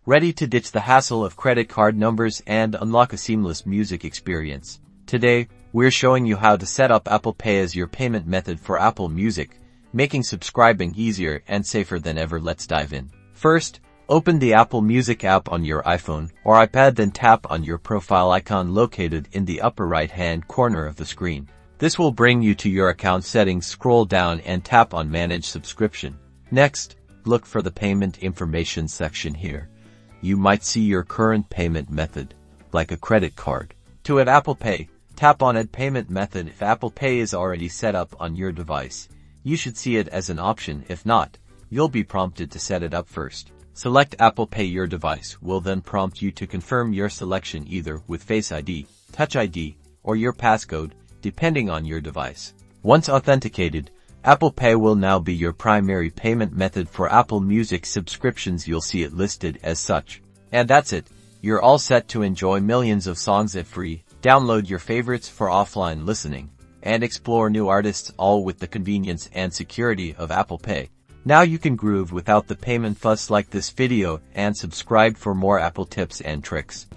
Ready to ditch the hassle of credit card numbers and unlock a seamless music experience? Today, we're showing you how to set up Apple Pay as your payment method for Apple Music, making subscribing easier and safer than ever. Let's dive in. First, open the Apple Music app on your iPhone or iPad, then tap on your profile icon located in the upper right-hand corner of the screen. This will bring you to your account settings. Scroll down and tap on Manage Subscription. Next, look for the Payment Information section here. You might see your current payment method, like a credit card. To add Apple Pay, tap on Add Payment Method. If Apple Pay is already set up on your device, you should see it as an option. If not, you'll be prompted to set it up first. Select Apple Pay. Your device will then prompt you to confirm your selection either with Face ID, Touch ID, or your passcode, depending on your device. Once authenticated, Apple Pay will now be your primary payment method for Apple Music subscriptions. You'll see it listed as such. And that's it. You're all set to enjoy millions of songs at free. Download your favorites for offline listening and explore new artists, all with the convenience and security of Apple Pay. Now you can groove without the payment fuss. Like this video and subscribe for more Apple tips and tricks.